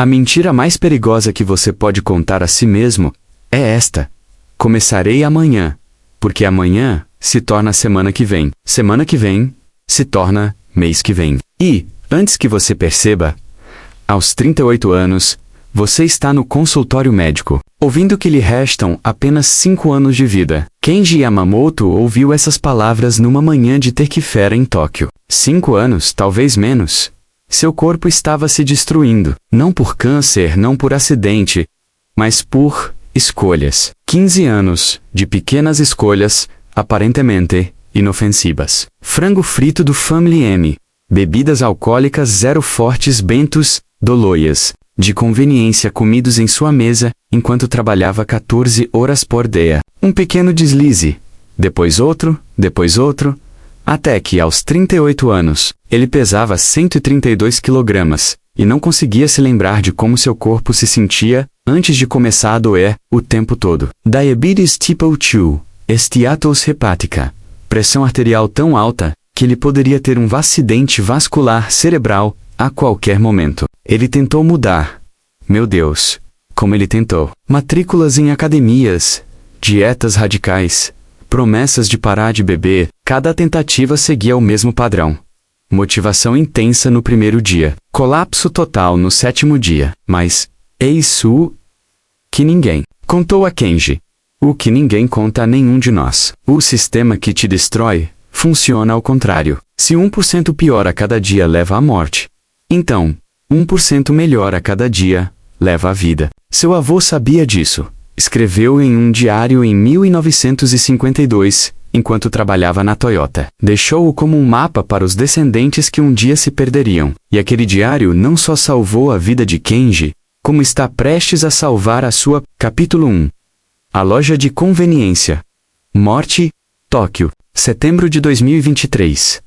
A mentira mais perigosa que você pode contar a si mesmo é esta: começarei amanhã, porque amanhã se torna semana que vem se torna mês que vem. E, antes que você perceba, aos 38 anos, você está no consultório médico, ouvindo que lhe restam apenas 5 anos de vida. Kenji Yamamoto ouviu essas palavras numa manhã de terça-feira em Tóquio. 5 anos, talvez menos. Seu corpo estava se destruindo, não por câncer, não por acidente, mas por escolhas. 15 anos de pequenas escolhas, aparentemente inofensivas. Frango frito do Family M. Bebidas alcoólicas zero fortes bentos, doloias, de conveniência comidos em sua mesa, enquanto trabalhava 14 horas por dia. Um pequeno deslize, depois outro, até que, aos 38 anos, ele pesava 132 quilogramas, e não conseguia se lembrar de como seu corpo se sentia antes de começar a doer o tempo todo. Diabetes tipo 2, esteatose hepática, pressão arterial tão alta que ele poderia ter um acidente vascular cerebral a qualquer momento. Ele tentou mudar. Meu Deus, como ele tentou. Matrículas em academias, dietas radicais, promessas de parar de beber, cada tentativa seguia o mesmo padrão. Motivação intensa no primeiro dia, colapso total no 7º dia, mas, eis o que ninguém contou a Kenji. O que ninguém conta a nenhum de nós. O sistema que te destrói funciona ao contrário. Se 1% pior a cada dia leva à morte, então, 1% melhor a cada dia leva à vida. Seu avô sabia disso. Escreveu em um diário em 1952, enquanto trabalhava na Toyota. Deixou-o como um mapa para os descendentes que um dia se perderiam. E aquele diário não só salvou a vida de Kenji, como está prestes a salvar a sua. Capítulo 1. A loja de conveniência. Morte, Tóquio, setembro de 2023.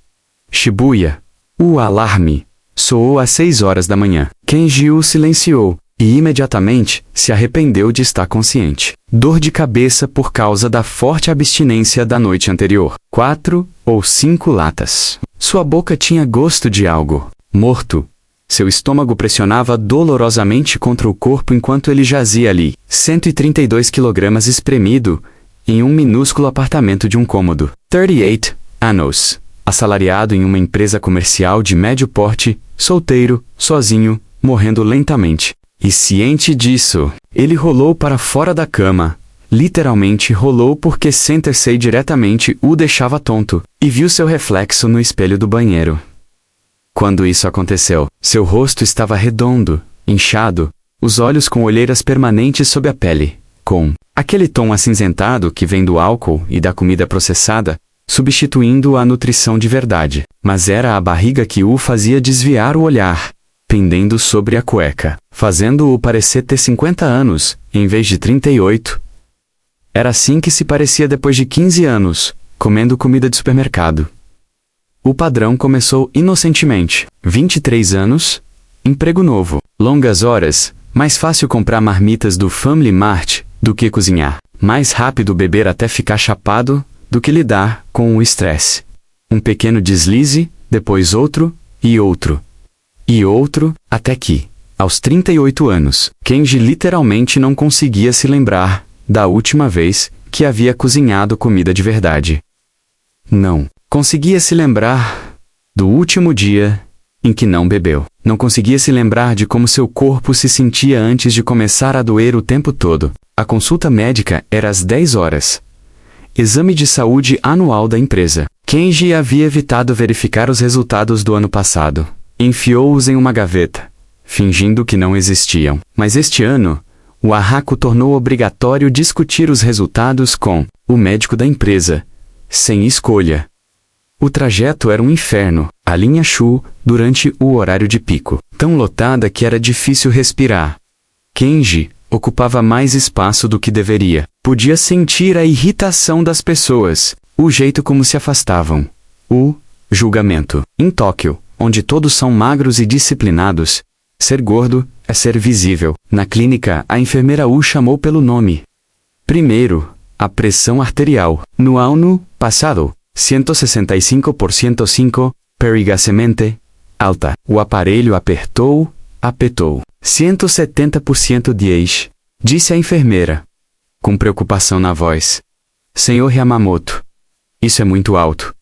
Shibuya. O alarme soou às 6 horas da manhã. Kenji o silenciou, e imediatamente se arrependeu de estar consciente. Dor de cabeça por causa da forte abstinência da noite anterior. 4 ou 5 latas. Sua boca tinha gosto de algo morto. Seu estômago pressionava dolorosamente contra o corpo enquanto ele jazia ali, 132 quilogramas espremido, em um minúsculo apartamento de um cômodo. 38 anos. Assalariado em uma empresa comercial de médio porte, solteiro, sozinho, morrendo lentamente. E ciente disso, ele rolou para fora da cama. Literalmente rolou porque sentar-se diretamente o deixava tonto, e viu seu reflexo no espelho do banheiro. Quando isso aconteceu, seu rosto estava redondo, inchado, os olhos com olheiras permanentes sob a pele, com aquele tom acinzentado que vem do álcool e da comida processada, substituindo a nutrição de verdade. Mas era a barriga que o fazia desviar o olhar, pendendo sobre a cueca, fazendo-o parecer ter 50 anos, em vez de 38. Era assim que se parecia depois de 15 anos, comendo comida de supermercado. O padrão começou inocentemente. 23 anos, emprego novo, longas horas, mais fácil comprar marmitas do Family Mart do que cozinhar. Mais rápido beber até ficar chapado do que lidar com o estresse. Um pequeno deslize, depois outro, e outro, até que, aos 38 anos, Kenji literalmente não conseguia se lembrar da última vez que havia cozinhado comida de verdade. Não conseguia se lembrar do último dia em que não bebeu. Não conseguia se lembrar de como seu corpo se sentia antes de começar a doer o tempo todo. A consulta médica era às 10 horas. Exame de saúde anual da empresa. Kenji havia evitado verificar os resultados do ano passado. Enfiou-os em uma gaveta, fingindo que não existiam. Mas este ano, o Arraco tornou obrigatório discutir os resultados com o médico da empresa, sem escolha. O trajeto era um inferno, a linha Shu, durante o horário de pico, tão lotada que era difícil respirar. Kenji ocupava mais espaço do que deveria. Podia sentir a irritação das pessoas, o jeito como se afastavam. O julgamento. Em Tóquio, onde todos são magros e disciplinados, ser gordo é ser visível. Na clínica, a enfermeira o chamou pelo nome. Primeiro, a pressão arterial. No ano passado, 165/105, perigosamente alta. O aparelho apertou. 170% diez, disse a enfermeira, com preocupação na voz. Senhor Yamamoto, isso é muito alto.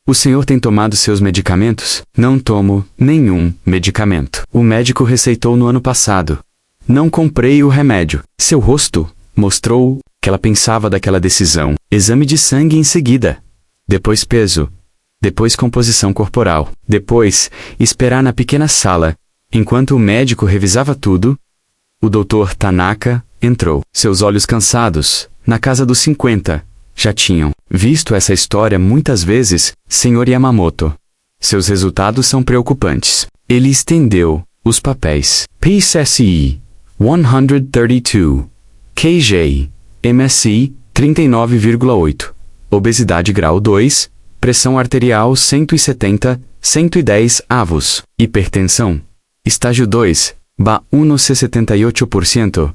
O senhor tem tomado seus medicamentos? Não tomo nenhum medicamento. O médico receitou no ano passado. Não comprei o remédio. Seu rosto mostrou que ela pensava daquela decisão. Exame de sangue em seguida. Depois peso. Depois composição corporal. Depois, esperar na pequena sala. Enquanto o médico revisava tudo, o Dr. Tanaka entrou. Seus olhos cansados, na casa dos 50, já tinham visto essa história muitas vezes, Sr. Yamamoto. Seus resultados são preocupantes. Ele estendeu os papéis. PCSI 132, KJ, MSI 39,8, obesidade grau 2, pressão arterial 170, 110 avos, hipertensão. Estágio 2, BA1C78%.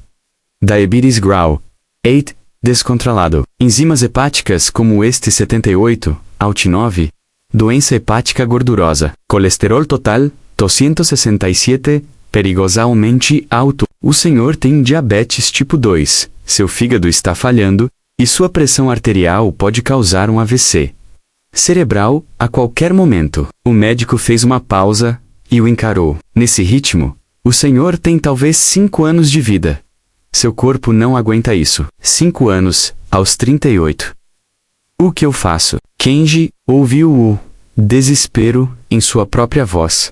Diabetes grau 8, descontrolado. Enzimas hepáticas como este 78, ALT9. Doença hepática gordurosa. Colesterol total 267, perigosamente alto. O senhor tem diabetes tipo 2, seu fígado está falhando, e sua pressão arterial pode causar um AVC cerebral a qualquer momento. O médico fez uma pausa e o encarou. Nesse ritmo, o senhor tem talvez 5 anos de vida. Seu corpo não aguenta isso. 5 anos, aos 38. O que eu faço? Kenji ouviu o desespero em sua própria voz.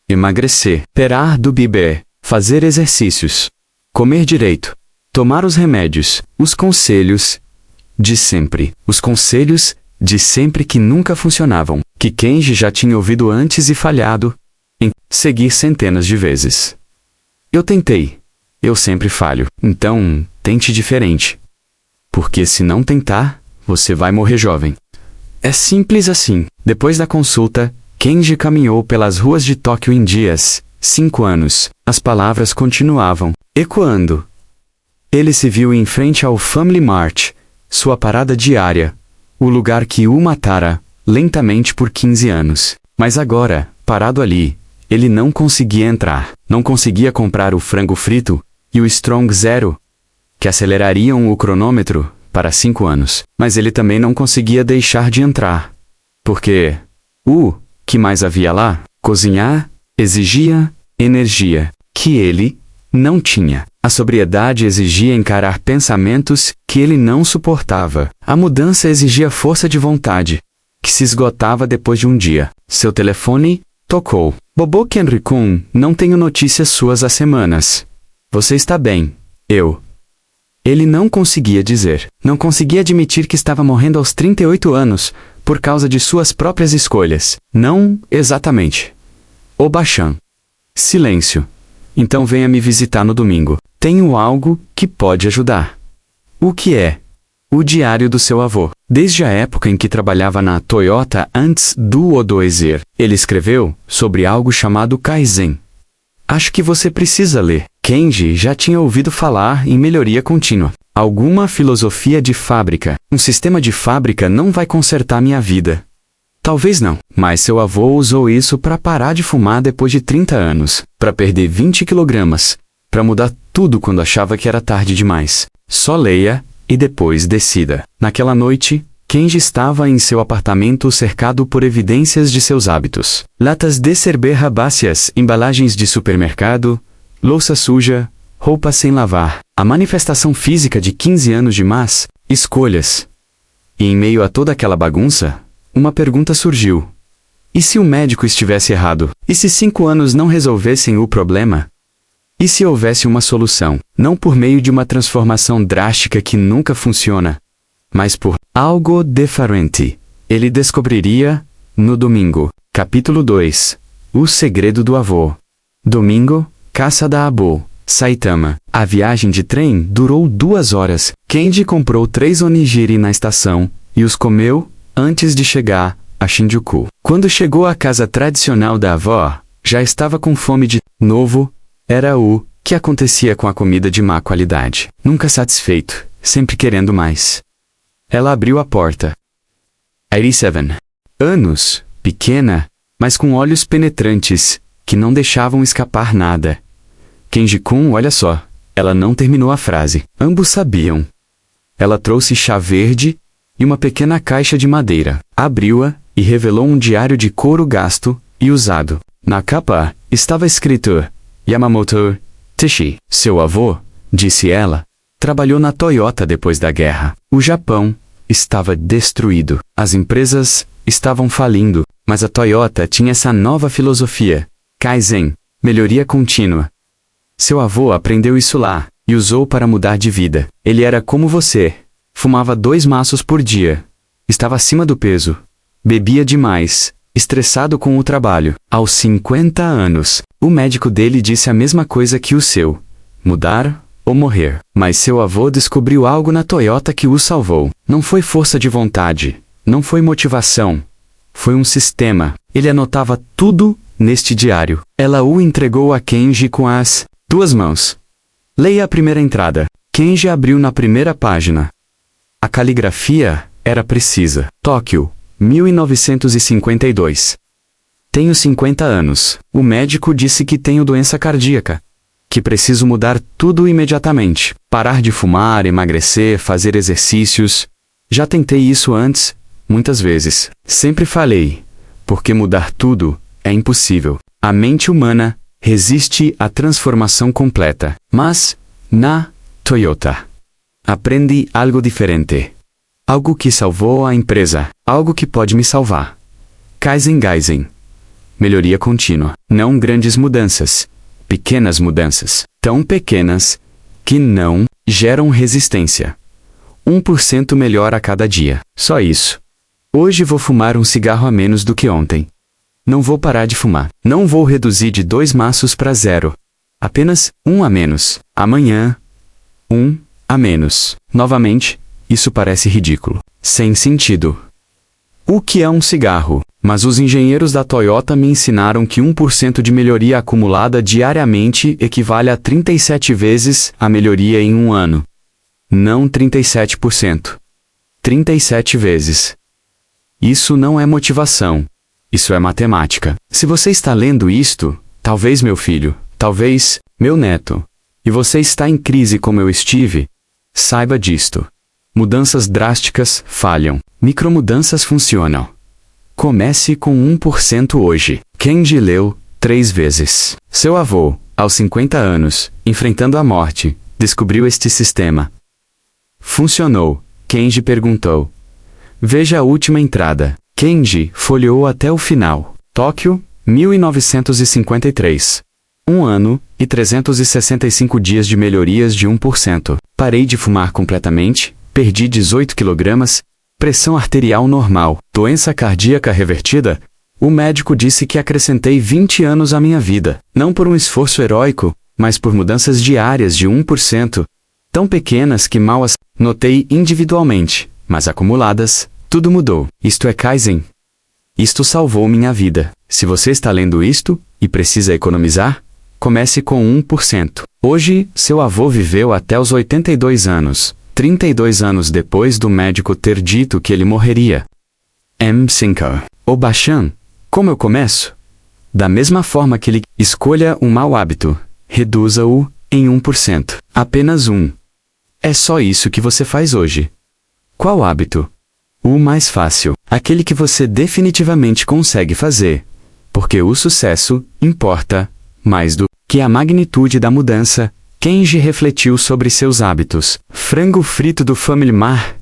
Emagrecer, parar do bebê, fazer exercícios, comer direito, tomar os remédios, os conselhos de sempre. Os conselhos de sempre que nunca funcionavam, que Kenji já tinha ouvido antes e falhado em seguir centenas de vezes. Eu tentei. Eu sempre falho. Então, tente diferente. Porque se não tentar, você vai morrer jovem. É simples assim. Depois da consulta, Kenji caminhou pelas ruas de Tóquio em dias, 5 anos. As palavras continuavam, ecoando. Ele se viu em frente ao Family Mart, sua parada diária, o lugar que o matara, lentamente por 15 anos. Mas agora, parado ali, ele não conseguia entrar. Não conseguia comprar o frango frito e o Strong Zero, que acelerariam o cronômetro para 5 anos. Mas ele também não conseguia deixar de entrar. Porque o que mais havia lá? Cozinhar exigia energia, que ele não tinha. A sobriedade exigia encarar pensamentos que ele não suportava. A mudança exigia força de vontade, que se esgotava depois de um dia. Seu telefone tocou. Bobo Kenri-kun, não tenho notícias suas há semanas. Você está bem? Ele não conseguia dizer. Não conseguia admitir que estava morrendo aos 38 anos, por causa de suas próprias escolhas. Não exatamente. Oba-chan. Silêncio. Então venha me visitar no domingo. Tenho algo que pode ajudar. O que é? O diário do seu avô. Desde a época em que trabalhava na Toyota antes do Odoezer, ele escreveu sobre algo chamado Kaizen. Acho que você precisa ler. Kenji já tinha ouvido falar em melhoria contínua. Alguma filosofia de fábrica. Um sistema de fábrica não vai consertar minha vida. Talvez não, mas seu avô usou isso para parar de fumar depois de 30 anos, para perder 20 quilogramas, para mudar tudo quando achava que era tarde demais. Só leia e depois decida. Naquela noite, Kenji estava em seu apartamento cercado por evidências de seus hábitos. Latas de cerveja herbáceas, embalagens de supermercado, louça suja, roupa sem lavar. A manifestação física de 15 anos de más escolhas. E em meio a toda aquela bagunça, uma pergunta surgiu. E se o médico estivesse errado? E se 5 anos não resolvessem o problema? E se houvesse uma solução? Não por meio de uma transformação drástica que nunca funciona, mas por algo diferente. Ele descobriria, no domingo. Capítulo 2. O segredo do avô. Domingo, Casa da Abo, Saitama. A viagem de trem durou 2 horas. Kenji comprou 3 onigiri na estação e os comeu antes de chegar a Shinjuku. Quando chegou à casa tradicional da avó, já estava com fome de novo. Era o que acontecia com a comida de má qualidade. Nunca satisfeito, sempre querendo mais. Ela abriu a porta. 87 anos, pequena, mas com olhos penetrantes, que não deixavam escapar nada. Kenji-kun, olha só. Ela não terminou a frase. Ambos sabiam. Ela trouxe chá verde e uma pequena caixa de madeira. Abriu-a e revelou um diário de couro gasto e usado. Na capa estava escrito Yamamoto Tishi. Seu avô, disse ela, trabalhou na Toyota depois da guerra. O Japão estava destruído. As empresas estavam falindo, mas a Toyota tinha essa nova filosofia. Kaizen, melhoria contínua. Seu avô aprendeu isso lá e usou para mudar de vida. Ele era como você. Fumava 2 maços por dia. Estava acima do peso. Bebia demais. Estressado com o trabalho. Aos 50 anos, o médico dele disse a mesma coisa que o seu. Mudar ou morrer. Mas seu avô descobriu algo na Toyota que o salvou. Não foi força de vontade. Não foi motivação. Foi um sistema. Ele anotava tudo neste diário. Ela o entregou a Kenji com as 2 mãos. Leia a primeira entrada. Kenji abriu na primeira página. A caligrafia era precisa. Tóquio, 1952. Tenho 50 anos. O médico disse que tenho doença cardíaca. Que preciso mudar tudo imediatamente. Parar de fumar, emagrecer, fazer exercícios. Já tentei isso antes, muitas vezes. Sempre falei, porque mudar tudo é impossível. A mente humana resiste à transformação completa. Mas, na Toyota, aprendi algo diferente. Algo que salvou a empresa. Algo que pode me salvar. Kaizen. Melhoria contínua. Não grandes mudanças. Pequenas mudanças. Tão pequenas que não geram resistência. 1% melhor a cada dia. Só isso. Hoje vou fumar um cigarro a menos do que ontem. Não vou parar de fumar. Não vou reduzir de 2 maços para 0. Apenas 1 a menos. Amanhã, 1 a menos. Novamente, isso parece ridículo. Sem sentido. O que é um cigarro? Mas os engenheiros da Toyota me ensinaram que 1% de melhoria acumulada diariamente equivale a 37 vezes a melhoria em um ano. Não 37%. 37 vezes. Isso não é motivação. Isso é matemática. Se você está lendo isto, talvez meu filho, talvez meu neto, e você está em crise como eu estive, saiba disto. Mudanças drásticas falham. Micromudanças funcionam. Comece com 1% hoje. Kenji leu 3 vezes. Seu avô, aos 50 anos, enfrentando a morte, descobriu este sistema. Funcionou. Kenji perguntou. Veja a última entrada. Kenji folheou até o final. Tóquio, 1953. 1 ano e 365 dias de melhorias de 1%. Parei de fumar completamente, perdi 18 kg, pressão arterial normal, doença cardíaca revertida. O médico disse que acrescentei 20 anos à minha vida, não por um esforço heróico, mas por mudanças diárias de 1%, tão pequenas que mal as notei individualmente, mas acumuladas, tudo mudou. Isto é Kaizen. Isto salvou minha vida. Se você está lendo isto e precisa economizar, comece com 1%. Hoje, seu avô viveu até os 82 anos, 32 anos depois do médico ter dito que ele morreria. M5. Obachan. Como eu começo? Da mesma forma que ele escolha um mau hábito, reduza-o em 1%. Apenas 1. É só isso que você faz hoje. Qual hábito? O mais fácil. Aquele que você definitivamente consegue fazer. Porque o sucesso importa mais do que a magnitude da mudança. Kenji refletiu sobre seus hábitos. Frango frito do Family Mart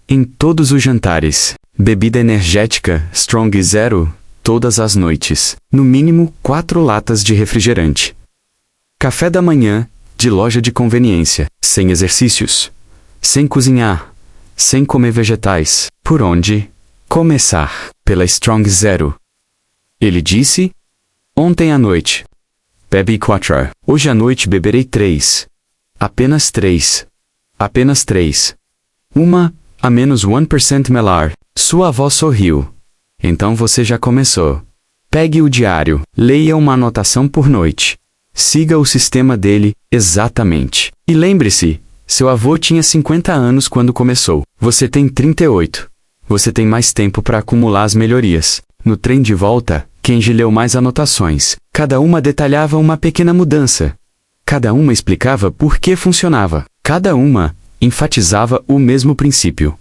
em todos os jantares. Bebida energética Strong Zero todas as noites. No mínimo 4 latas de refrigerante. Café da manhã de loja de conveniência. Sem exercícios. Sem cozinhar. Sem comer vegetais. Por onde começar? Pela Strong Zero. Ele disse. Ontem à noite. Bebi 4. Hoje à noite beberei 3. Apenas 3. Apenas 3. Uma, a menos 1% melhor. Sua avó sorriu. Então você já começou. Pegue o diário. Leia uma anotação por noite. Siga o sistema dele, exatamente. E lembre-se, seu avô tinha 50 anos quando começou. Você tem 38. Você tem mais tempo para acumular as melhorias. No trem de volta, Kenji leu mais anotações. Cada uma detalhava uma pequena mudança. cada uma explicava por que funcionava. Cada uma enfatizava o mesmo princípio.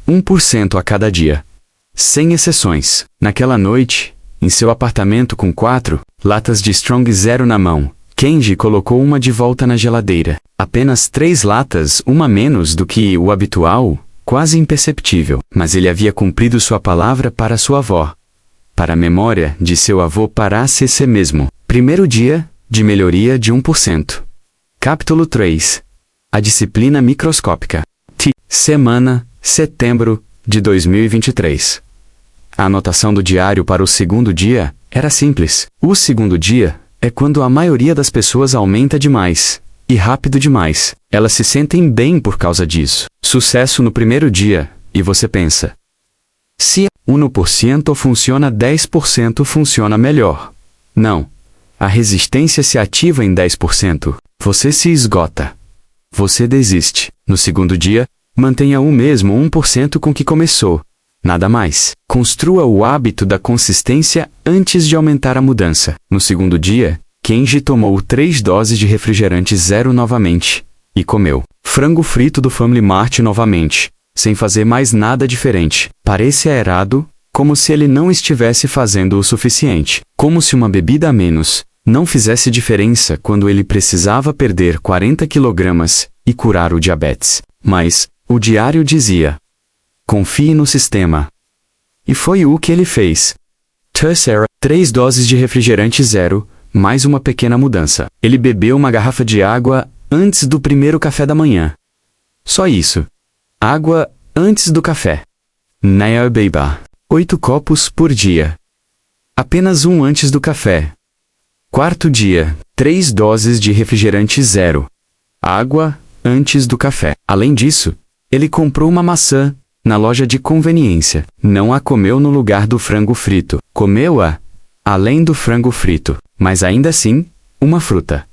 1% a cada dia. Sem exceções. Naquela noite, em seu apartamento com 4 latas de Strong Zero na mão, Kenji colocou uma de volta na geladeira. Apenas 3 latas, uma menos do que o habitual, quase imperceptível. Mas ele havia cumprido sua palavra para sua avó. Para a memória de seu avô para a CC mesmo. Primeiro dia de melhoria de 1%. Capítulo 3. A disciplina microscópica. Semana, setembro de 2023. A anotação do diário para o segundo dia era simples. O segundo dia é quando a maioria das pessoas aumenta demais. E rápido demais. Elas se sentem bem por causa disso. Sucesso no primeiro dia, e você pensa: se 1% funciona, 10% funciona melhor. Não. A resistência se ativa em 10%. Você se esgota. Você desiste. No segundo dia, mantenha o mesmo 1% com que começou. Nada mais. Construa o hábito da consistência antes de aumentar a mudança. No segundo dia, Kenji tomou 3 doses de refrigerante zero novamente. E comeu frango frito do Family Mart novamente, sem fazer mais nada diferente. Parecia aerado, como se ele não estivesse fazendo o suficiente. Como se uma bebida a menos não fizesse diferença quando ele precisava perder 40 quilogramas e curar o diabetes. Mas o diário dizia: confie no sistema. E foi o que ele fez. Terceira, 3 doses de refrigerante zero, mais uma pequena mudança. Ele bebeu uma garrafa de água antes do primeiro café da manhã. Só isso. Água antes do café. Naya Beba. 8 copos por dia. Apenas um antes do café. Quarto dia, 3 doses de refrigerante zero. Água antes do café. Além disso, ele comprou uma maçã na loja de conveniência. Não a comeu no lugar do frango frito. Comeu-a além do frango frito, mas ainda assim, uma fruta.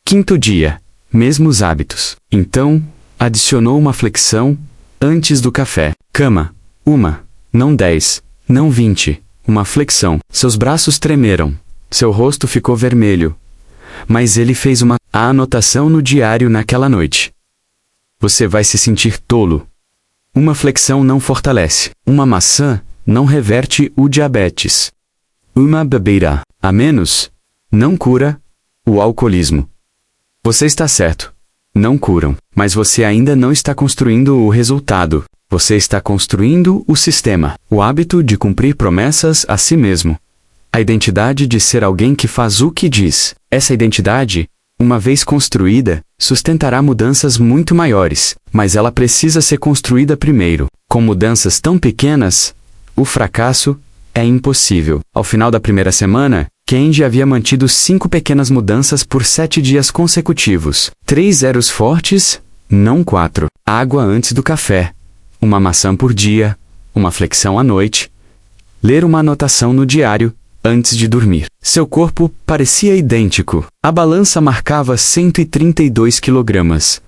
Quinto dia, mesmos hábitos. Então, adicionou uma flexão antes do café. Cama, uma, não 10, não 20, uma flexão. Seus braços tremeram. Seu rosto ficou vermelho. Mas ele fez a anotação no diário naquela noite. Você vai se sentir tolo. Uma flexão não fortalece. Uma maçã não reverte o diabetes. Uma bebida a menos não cura o alcoolismo. Você está certo. Não curam. Mas você ainda não está construindo o resultado. Você está construindo o sistema. O hábito de cumprir promessas a si mesmo. A identidade de ser alguém que faz o que diz. Essa identidade, uma vez construída, sustentará mudanças muito maiores, mas ela precisa ser construída primeiro. Com mudanças tão pequenas, o fracasso é impossível. Ao final da primeira semana, Kenji havia mantido 5 pequenas mudanças por 7 dias consecutivos. 3 zeros fortes, não 4. Água antes do café. Uma maçã por dia. Uma flexão à noite. Ler uma anotação no diário antes de dormir. Seu corpo parecia idêntico. A balança marcava 132 quilogramas.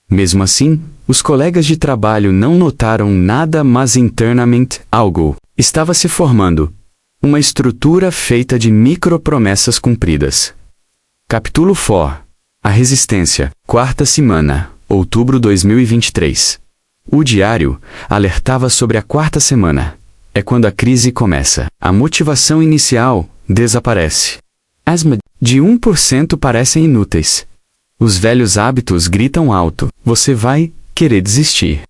Mesmo assim, os colegas de trabalho não notaram nada, mas internamente algo estava se formando. Uma estrutura feita de micropromessas cumpridas. Capítulo 4. A resistência. Quarta semana, outubro 2023. O diário alertava sobre a quarta semana. É quando a crise começa. A motivação inicial desaparece. As de 1% parecem inúteis. Os velhos hábitos gritam alto. Você vai querer desistir.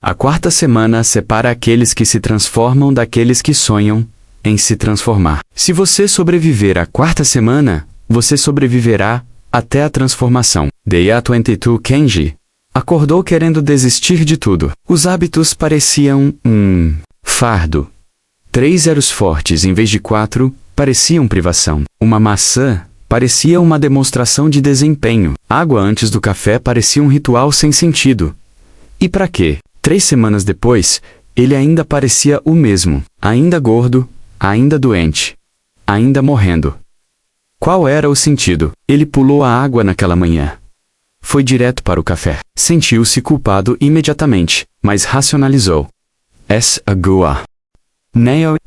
A quarta semana separa aqueles que se transformam daqueles que sonham em se transformar. Se você sobreviver à quarta semana, você sobreviverá até a transformação. Day 22 Kenji acordou querendo desistir de tudo. Os hábitos pareciam fardo. 3 zeros fortes em vez de 4 pareciam privação. Uma maçã parecia uma demonstração de desempenho. Água antes do café parecia um ritual sem sentido. E para quê? 3 semanas depois, ele ainda parecia o mesmo. Ainda gordo, ainda doente, ainda morrendo. Qual era o sentido? Ele pulou a água naquela manhã. Foi direto para o café. Sentiu-se culpado imediatamente, mas racionalizou. Agua.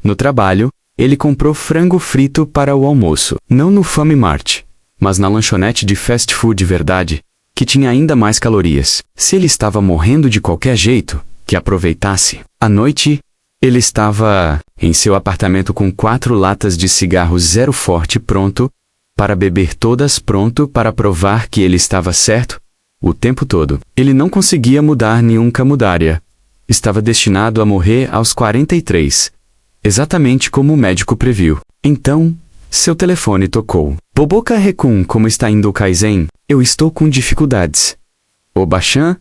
No trabalho, ele comprou frango frito para o almoço. Não no Family Mart. mas na lanchonete de fast food de verdade, que tinha ainda mais calorias. Se ele estava morrendo de qualquer jeito, que aproveitasse. À noite, ele estava em seu apartamento com 4 latas de cigarro zero forte pronto para beber todas, pronto para provar que ele estava certo o tempo todo. Ele não conseguia mudar nunca mudaria. Estava destinado a morrer aos 43, exatamente como o médico previu. Então, seu telefone tocou. Boboka-Rekun, como está indo o Kaizen? Eu estou com dificuldades. Oba-chan?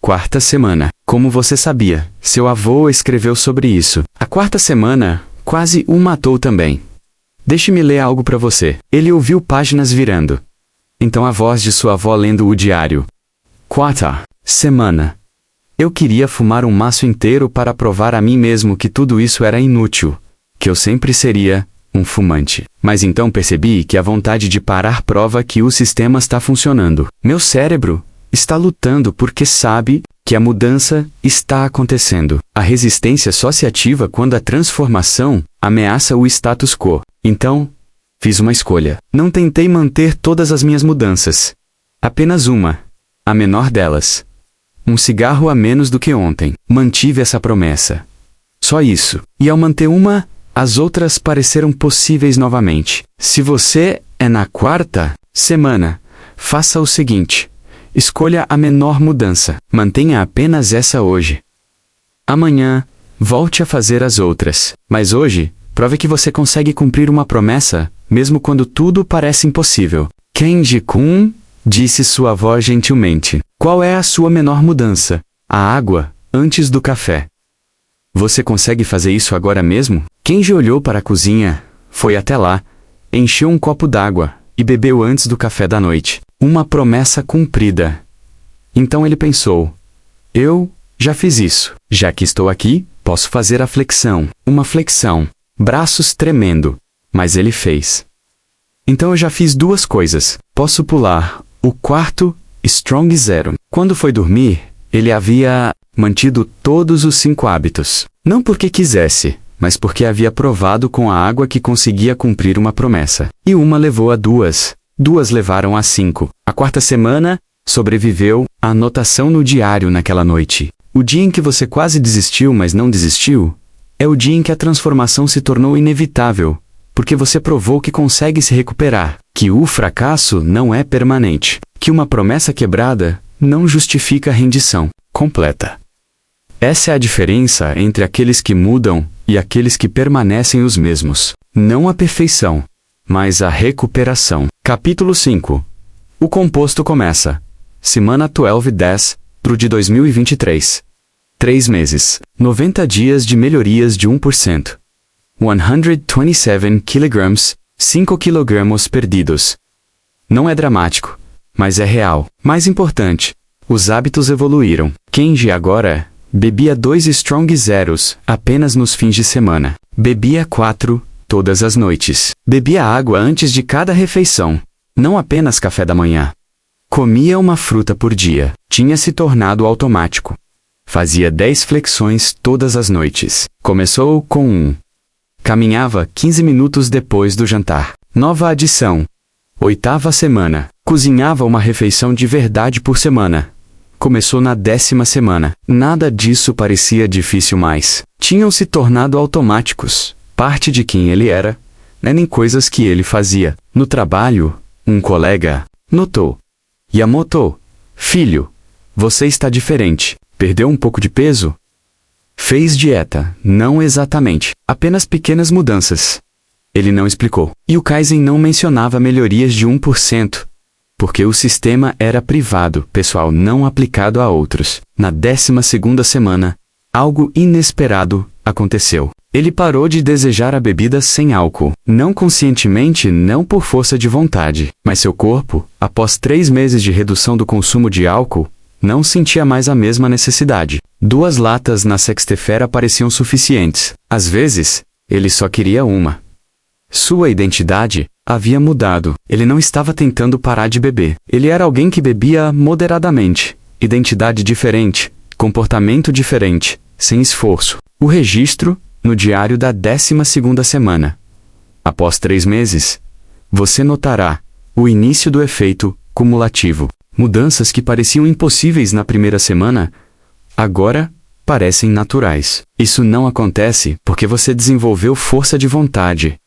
4ª semana. Como você sabia, seu avô escreveu sobre isso. A 4ª semana quase o matou também. Deixe-me ler algo para você. Ele ouviu páginas virando. Então a voz de sua avó lendo o diário. 4ª semana. Eu queria fumar um maço inteiro para provar a mim mesmo que tudo isso era inútil, que eu sempre seria um fumante. Mas então percebi que a vontade de parar prova que o sistema está funcionando. Meu cérebro está lutando porque sabe que a mudança está acontecendo. A resistência só se ativa quando a transformação ameaça o status quo. Então, fiz uma escolha. Não tentei manter todas as minhas mudanças. Apenas uma. A menor delas. Um cigarro a menos do que ontem. Mantive essa promessa. Só isso. E ao manter uma, as outras pareceram possíveis novamente. Se você é na 4ª semana, faça o seguinte. Escolha a menor mudança. Mantenha apenas essa hoje. Amanhã, volte a fazer as outras. Mas hoje, prove que você consegue cumprir uma promessa, mesmo quando tudo parece impossível. Kenji-kun, disse sua avó gentilmente. Qual é a sua menor mudança? A água, antes do café. Você consegue fazer isso agora mesmo? Kenji olhou para a cozinha, foi até lá, encheu um copo d'água e bebeu antes do café da noite. Uma promessa cumprida. Então ele pensou, eu já fiz isso. Já que estou aqui, posso fazer a flexão. Uma flexão. Braços tremendo. Mas ele fez. Então eu já fiz 2 coisas. Posso pular o 4º Strong Zero. Quando foi dormir, ele havia mantido todos os 5 hábitos. Não porque quisesse, mas porque havia provado com a água que conseguia cumprir uma promessa. E uma levou a 2. 2 levaram a 5. A 4ª semana, sobreviveu a anotação no diário naquela noite. O dia em que você quase desistiu, mas não desistiu, é o dia em que a transformação se tornou inevitável, porque você provou que consegue se recuperar, que o fracasso não é permanente, que uma promessa quebrada não justifica a rendição completa. Essa é a diferença entre aqueles que mudam e aqueles que permanecem os mesmos. Não a perfeição, mas a recuperação. Capítulo 5. O composto começa. Semana 12-10 de 2023. 3 meses. 90 dias de melhorias de 1%. 127 kg, 5 kg perdidos. Não é dramático, mas é real. Mais importante, os hábitos evoluíram. Kenji agora bebia 2 Strong Zeros apenas nos fins de semana. Bebia 4 todas as noites. Bebia água antes de cada refeição, não apenas café da manhã. Comia uma fruta por dia. Tinha se tornado automático. Fazia 10 flexões todas as noites. Começou com 1. Caminhava 15 minutos depois do jantar. Nova adição. 8ª semana. Cozinhava uma refeição de verdade por semana. Começou na 10ª semana. Nada disso parecia difícil mais. Tinham se tornado automáticos. Parte de quem ele era, nem coisas que ele fazia. No trabalho, um colega notou. Yamamoto, filho, você está diferente. Perdeu um pouco de peso? Fez dieta, não exatamente. Apenas pequenas mudanças. Ele não explicou. E o Kaizen não mencionava melhorias de 1%, porque o sistema era privado, pessoal, não aplicado a outros. Na 12ª semana, algo inesperado aconteceu. Ele parou de desejar a bebida sem álcool. Não conscientemente, não por força de vontade. Mas seu corpo, após 3 meses de redução do consumo de álcool, não sentia mais a mesma necessidade. 2 latas na sexta-feira pareciam suficientes. Às vezes, ele só queria uma. Sua identidade havia mudado. Ele não estava tentando parar de beber. Ele era alguém que bebia moderadamente. Identidade diferente, comportamento diferente, sem esforço. O registro no diário da 12ª semana. Após 3 meses, você notará O início do efeito cumulativo. Mudanças que pareciam impossíveis na primeira semana, agora parecem naturais. Isso não acontece porque você desenvolveu força de vontade.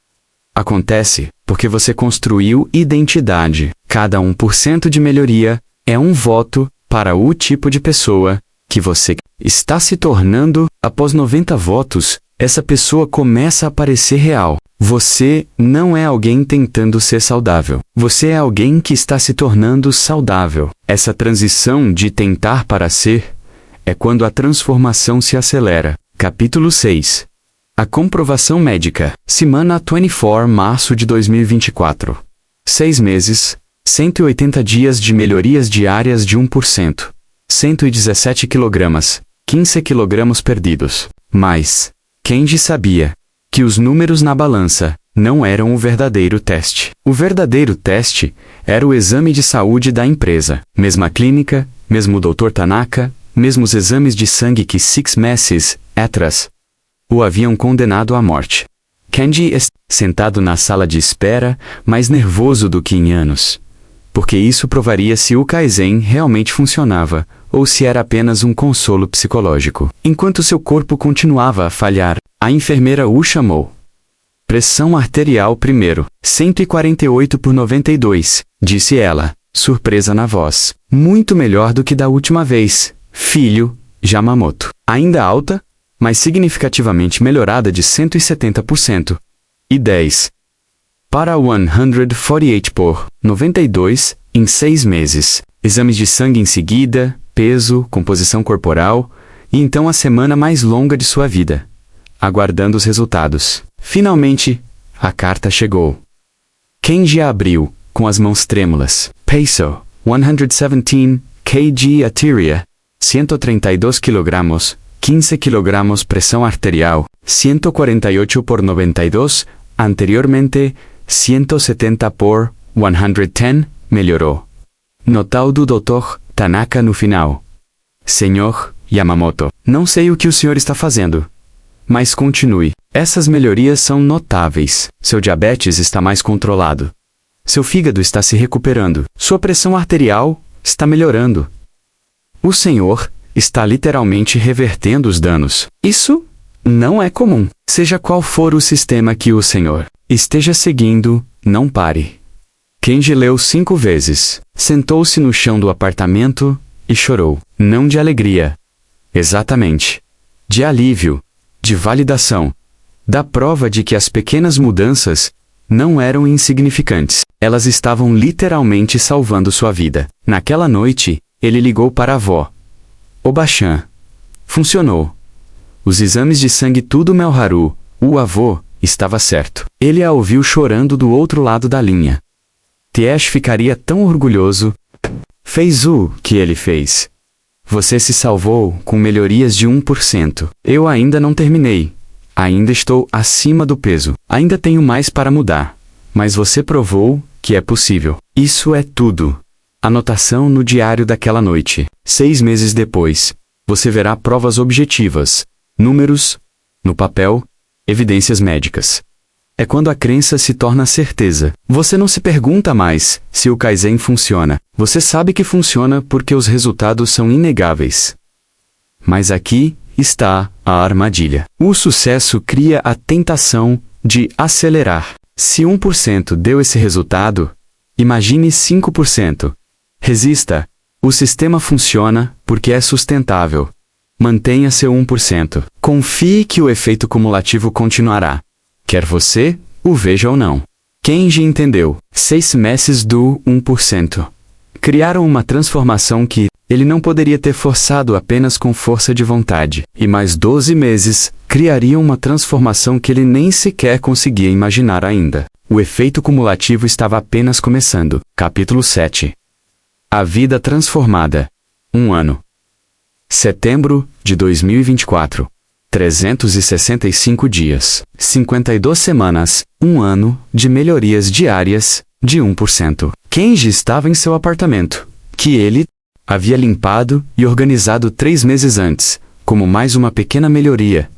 Acontece porque você construiu identidade. Cada 1% de melhoria é um voto para o tipo de pessoa que você está se tornando. Após 90 votos, essa pessoa começa a parecer real. Você não é alguém tentando ser saudável. Você é alguém que está se tornando saudável. Essa transição de tentar para ser é quando a transformação se acelera. Capítulo 6. A comprovação médica. Semana 24, março de 2024. 6 meses, 180 dias de melhorias diárias de 1%. 117 kg, 15 kg perdidos. Mas Kenji sabia que os números na balança não eram o verdadeiro teste. O verdadeiro teste era o exame de saúde da empresa. Mesma clínica, mesmo Dr. Tanaka, mesmos exames de sangue que 6 meses atrás o haviam condenado à morte. Kenji sentado na sala de espera, mais nervoso do que em anos. Porque isso provaria se o Kaizen realmente funcionava, ou se era apenas um consolo psicológico. Enquanto seu corpo continuava a falhar, a enfermeira o chamou. Pressão arterial primeiro, 148/92, disse ela, surpresa na voz. Muito melhor do que da última vez, filho, Yamamoto. Ainda alta, mas significativamente melhorada de 170%. E 10. Para 148/92, em 6 meses. Exames de sangue em seguida, peso, composição corporal, e então a semana mais longa de sua vida. Aguardando os resultados. Finalmente, a carta chegou. Kenji a abriu, com as mãos trêmulas. Peso, 117 kg arteria, 132 kg, 15 kg pressão arterial, 148/92, anteriormente 170/110, melhorou. Nota do Dr. Tanaka no final. Senhor Yamamoto, não sei o que o senhor está fazendo. Mas continue. Essas melhorias são notáveis. Seu diabetes está mais controlado. Seu fígado está se recuperando. Sua pressão arterial está melhorando. O senhor está literalmente revertendo os danos. Isso não é comum. Seja qual for o sistema que o senhor esteja seguindo, não pare. Kenji leu 5 vezes. Sentou-se no chão do apartamento e chorou. Não de alegria. Exatamente. De alívio. De validação. Da prova de que as pequenas mudanças não eram insignificantes. Elas estavam literalmente salvando sua vida. Naquela noite, ele ligou para a avó. Oba-chan. Funcionou. Os exames de sangue tudo Melharu, o avô, estava certo. Ele a ouviu chorando do outro lado da linha. Tiesh ficaria tão orgulhoso. Fez o que ele fez. Você se salvou com melhorias de 1%. Eu ainda não terminei. Ainda estou acima do peso. Ainda tenho mais para mudar. Mas você provou que é possível. Isso é tudo. Anotação no diário daquela noite. 6 meses depois, você verá provas objetivas, números, no papel, evidências médicas. É quando a crença se torna certeza. Você não se pergunta mais se o Kaizen funciona. Você sabe que funciona porque os resultados são inegáveis. Mas aqui está a armadilha. O sucesso cria a tentação de acelerar. Se 1% deu esse resultado, imagine 5%. Resista. O sistema funciona porque é sustentável. Mantenha seu 1%. Confie que o efeito cumulativo continuará. Quer você o veja ou não. Kenji entendeu. 6 meses do 1%. Criaram uma transformação que ele não poderia ter forçado apenas com força de vontade. E mais 12 meses criariam uma transformação que ele nem sequer conseguia imaginar ainda. O efeito cumulativo estava apenas começando. Capítulo 7. A vida transformada. 1 ano. Setembro de 2024. 365 dias. 52 semanas. 1 ano de melhorias diárias de 1%. Kenji estava em seu apartamento, que ele havia limpado e organizado 3 meses antes, como mais uma pequena melhoria.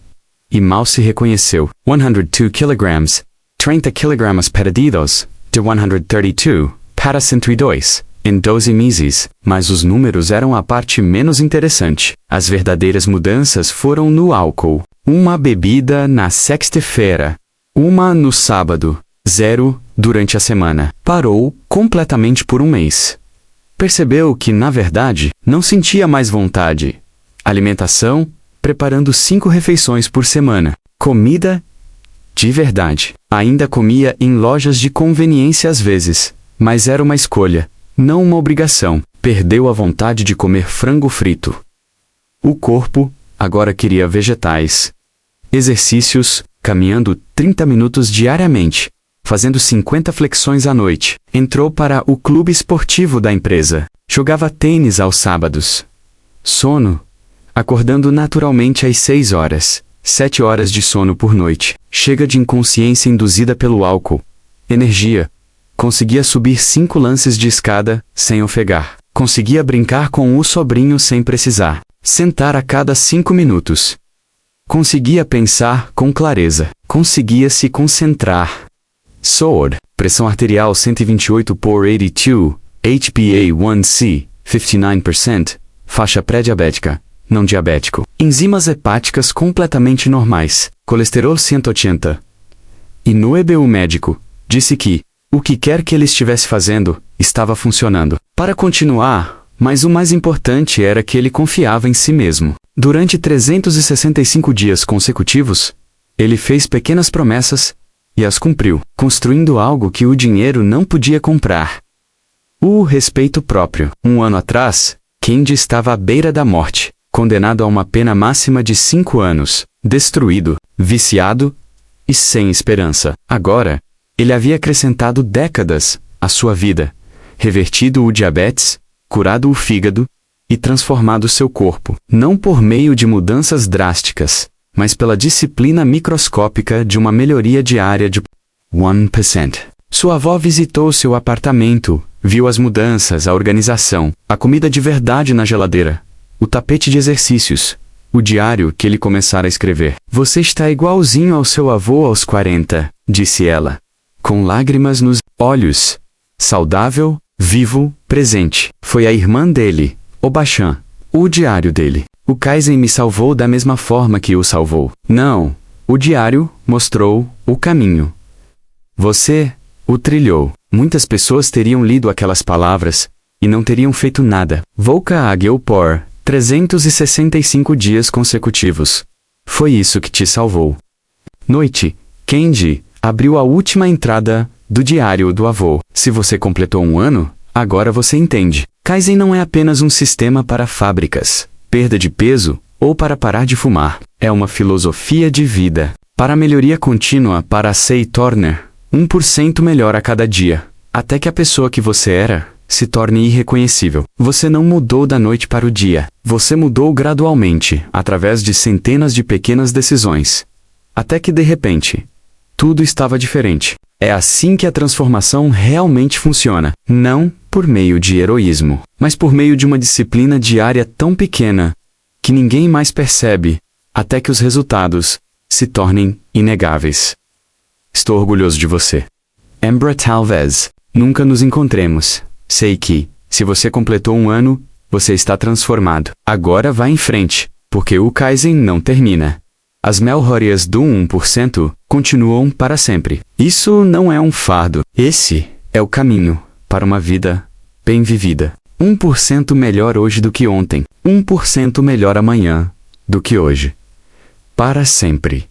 E mal se reconheceu. 102 kg. 30 kg perdidos de 132 cada 102, em 12 meses, mas os números eram a parte menos interessante. As verdadeiras mudanças foram no álcool. Uma bebida na sexta-feira, uma no sábado, 0 durante a semana. Parou completamente por um mês. Percebeu que, na verdade, não sentia mais vontade. Alimentação, preparando 5 refeições por semana. Comida de verdade. Ainda comia em lojas de conveniência às vezes, mas era uma escolha, não uma obrigação. Perdeu a vontade de comer frango frito. O corpo agora queria vegetais. Exercícios, caminhando 30 minutos diariamente, fazendo 50 flexões à noite. Entrou para o clube esportivo da empresa. Jogava tênis aos sábados. Sono, acordando naturalmente às 6 horas. 7 horas de sono por noite. Chega de inconsciência induzida pelo álcool. Energia. Conseguia subir 5 lances de escada, sem ofegar. Conseguia brincar com o sobrinho sem precisar. Sentar a cada 5 minutos. Conseguia pensar com clareza. Conseguia se concentrar. SORD, pressão arterial 128 por 82, HbA1c, 59%, faixa pré-diabética, não diabético. Enzimas hepáticas completamente normais, colesterol 180. E no EBU médico, disse que, o que quer que ele estivesse fazendo, estava funcionando. Para continuar, mas o mais importante era que ele confiava em si mesmo. Durante 365 dias consecutivos, ele fez pequenas promessas e as cumpriu, construindo algo que o dinheiro não podia comprar. O respeito próprio. Um ano atrás, Kendi estava à beira da morte, condenado a uma pena máxima de 5 anos, destruído, viciado e sem esperança. Agora, ele havia acrescentado décadas à sua vida, revertido o diabetes, curado o fígado e transformado seu corpo, não por meio de mudanças drásticas, mas pela disciplina microscópica de uma melhoria diária de 1%. Sua avó visitou seu apartamento, viu as mudanças, a organização, a comida de verdade na geladeira, o tapete de exercícios, o diário que ele começara a escrever. Você está igualzinho ao seu avô aos 40, disse ela, com lágrimas nos olhos. Saudável, vivo, presente. Foi a irmã dele, o Bachan, o diário dele. O Kaizen me salvou da mesma forma que o salvou. Não, o diário mostrou o caminho. Você o trilhou. Muitas pessoas teriam lido aquelas palavras e não teriam feito nada. Volca Agel por 365 dias consecutivos. Foi isso que te salvou. Noite, Kendi abriu a última entrada do diário do avô. Se você completou um ano, agora você entende. Kaizen não é apenas um sistema para fábricas, perda de peso ou para parar de fumar. É uma filosofia de vida. Para melhoria contínua para se tornar 1% melhor a cada dia, até que a pessoa que você era se torne irreconhecível. Você não mudou da noite para o dia. Você mudou gradualmente, através de centenas de pequenas decisões. Até que de repente, tudo estava diferente. É assim que a transformação realmente funciona. Não por meio de heroísmo, mas por meio de uma disciplina diária tão pequena que ninguém mais percebe, até que os resultados se tornem inegáveis. Estou orgulhoso de você. Embra talvez nunca nos encontremos. Sei que, se você completou um ano, você está transformado. Agora vá em frente, porque o Kaizen não termina. As melhorias do 1% continuam para sempre. Isso não é um fardo. Esse é o caminho para uma vida bem vivida. 1% melhor hoje do que ontem. 1% melhor amanhã do que hoje. Para sempre.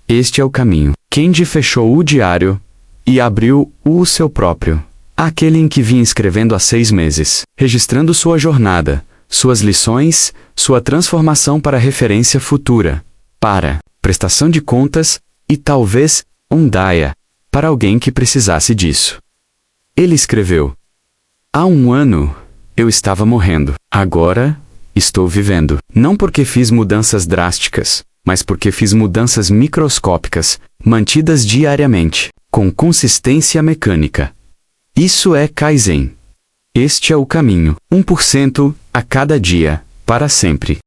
Este é o caminho. Kendi fechou o diário e abriu o seu próprio. Aquele em que vinha escrevendo há 6 meses. Registrando sua jornada, suas lições, sua transformação para referência futura. Para prestação de contas e talvez Daya para alguém que precisasse disso. Ele escreveu: há um ano, eu estava morrendo. Agora, estou vivendo. Não porque fiz mudanças drásticas, mas porque fiz mudanças microscópicas, mantidas diariamente, com consistência mecânica. Isso é Kaizen. Este é o caminho. 1% a cada dia, para sempre.